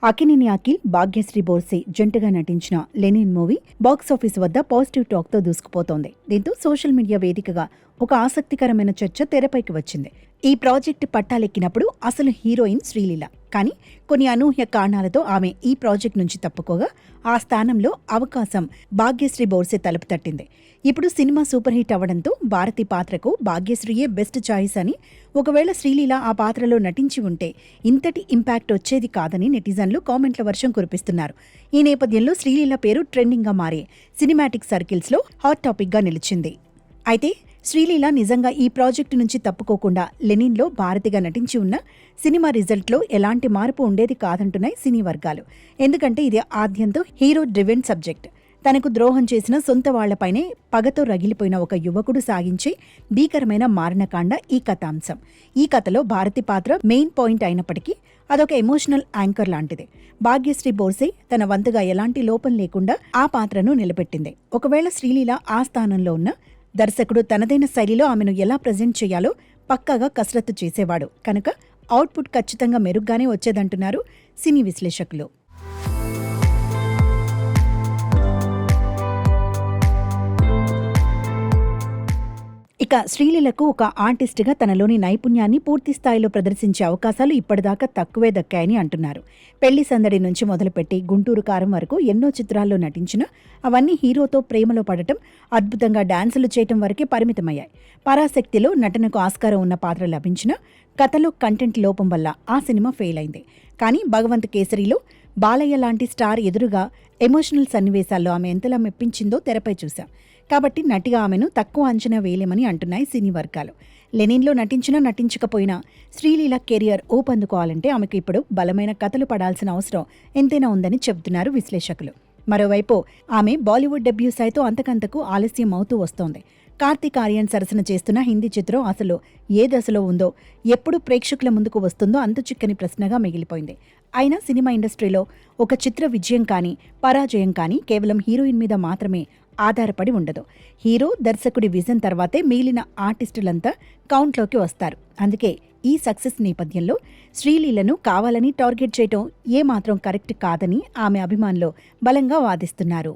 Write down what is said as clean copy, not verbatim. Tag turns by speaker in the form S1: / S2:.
S1: అక్కినేని అఖిల్, భాగ్యశ్రీ బోర్సే జంటగా నటించిన Lenin movie box office వద్ద పాజిటివ్ టాక్తో దూసుకుపోతోంది. దీంతో సోషల్ మీడియా వేదికగా ఒక ఆసక్తికరమైన చర్చ తెరపైకి వచ్చింది. ఈ ప్రాజెక్టు పట్టాలెక్కినప్పుడు అసలు హీరోయిన్ శ్రీలీల. కానీ కొన్ని అనూహ్య కారణాలతో ఆమె ఈ ప్రాజెక్ట్ నుంచి తప్పుకోగా ఆ స్థానంలో అవకాశం భాగ్యశ్రీ బోర్సే తలుపు తట్టింది. ఇప్పుడు సినిమా సూపర్ హిట్ అవ్వడంతో భారతి పాత్రకు భాగ్యశ్రీయే బెస్ట్ చాయిస్ అని, ఒకవేళ శ్రీలీల ఆ పాత్రలో నటించి ఉంటే ఇంతటి ఇంపాక్ట్ వచ్చేది కాదని నెటిజన్లు కామెంట్ల వర్షం కురిపిస్తున్నారు. ఈ నేపథ్యంలో శ్రీలీల పేరు ట్రెండింగ్గా మారి సినిమాటిక్ సర్కిల్స్లో హాట్ టాపిక్గా నిలిచింది. అయితే శ్రీలీల నిజంగా ఈ ప్రాజెక్టు నుంచి తప్పుకోకుండా లెనిన్లో భారతిగా నటించి ఉన్న సినిమా రిజల్ట్లో ఎలాంటి మార్పు ఉండేది కాదంటున్నాయి సినీ వర్గాలు. ఎందుకంటే ఇది ఆద్యంతో హీరో డ్రివెన్ సబ్జెక్ట్. తనకు ద్రోహం చేసిన సొంత వాళ్లపైనే పగతో రగిలిపోయిన ఒక యువకుడు సాగించే భీకరమైన మారణకాండ ఈ కథాంశం. ఈ కథలో భారతి పాత్ర మెయిన్ పాయింట్ అయినప్పటికీ అదొక ఎమోషనల్ యాంకర్ లాంటిది. భాగ్యశ్రీ బోర్సే తన వంతుగా ఎలాంటి లోపం లేకుండా ఆ పాత్రను నిలబెట్టింది. ఒకవేళ శ్రీలీల ఆ స్థానంలో ఉన్న దర్శకుడు తనదైన శైలిలో ఆమెను ఎలా ప్రజెంట్ చేయాలో పక్కాగా కసరత్తు చేసేవాడు కనుక అవుట్పుట్ ఖచ్చితంగా మెరుగ్గానే వచ్చేదంటున్నారు సినీ విశ్లేషకులు. ఇక శ్రీలీలకు ఒక ఆర్టిస్టుగా తనలోని నైపుణ్యాన్ని పూర్తి స్థాయిలో ప్రదర్శించే అవకాశాలు ఇప్పటిదాకా తక్కువే దక్కాయని అంటున్నారు. పెళ్లి సందడి నుంచి మొదలుపెట్టి గుంటూరు కారం వరకు ఎన్నో చిత్రాల్లో నటించినా అవన్నీ హీరోతో ప్రేమలో పడటం, అద్భుతంగా డాన్సులు చేయటం వరకే పరిమితమయ్యాయి. పరాశక్తిలో నటనకు ఆస్కారం ఉన్న పాత్ర లభించినా కథలో కంటెంట్ లోపం వల్ల ఆ సినిమా ఫెయిల్ అయింది. కానీ భగవంత్ కేసరిలో బాలయ్య లాంటి స్టార్ ఎదురుగా ఎమోషనల్ సన్నివేశాల్లో ఆమె ఎంతలా మెప్పించిందో తెరపై చూశాం. కాబట్టి నటిగా ఆమెను తక్కువ అంచనా వేయలేమని అంటున్నాయి సినీ వర్గాలు. లెనిన్లో నటించినా నటించకపోయినా శ్రీలీల కెరియర్ ఊపందుకోవాలంటే ఆమెకు ఇప్పుడు బలమైన కథలు పడాల్సిన అవసరం ఎంతైనా ఉందని చెబుతున్నారు విశ్లేషకులు. మరోవైపు ఆమె బాలీవుడ్ డెబ్యూ సైతం అంతకంతకు ఆలస్యం అవుతూ వస్తోంది. కార్తీక్ ఆర్యన్ సరసన చేస్తున్న హిందీ చిత్రం అసలు ఏ దశలో ఉందో, ఎప్పుడు ప్రేక్షకుల ముందుకు వస్తుందో అంతు చిక్కని ప్రశ్నగా మిగిలిపోయింది. అయినా సినిమా ఇండస్ట్రీలో ఒక చిత్ర విజయం కానీ పరాజయం కానీ కేవలం హీరోయిన్ మీద మాత్రమే ఆధారపడి ఉండదు. హీరో, దర్శకుడి విజన్ తర్వాతే మిగిలిన ఆర్టిస్టులంతా కౌంట్లోకి వస్తారు. అందుకే ఈ సక్సెస్ నేపథ్యంలో శ్రీలీలను కావాలని టార్గెట్ చేయటం ఏమాత్రం కరెక్ట్ కాదని ఆమె అభిమానులు బలంగా వాదిస్తున్నారు.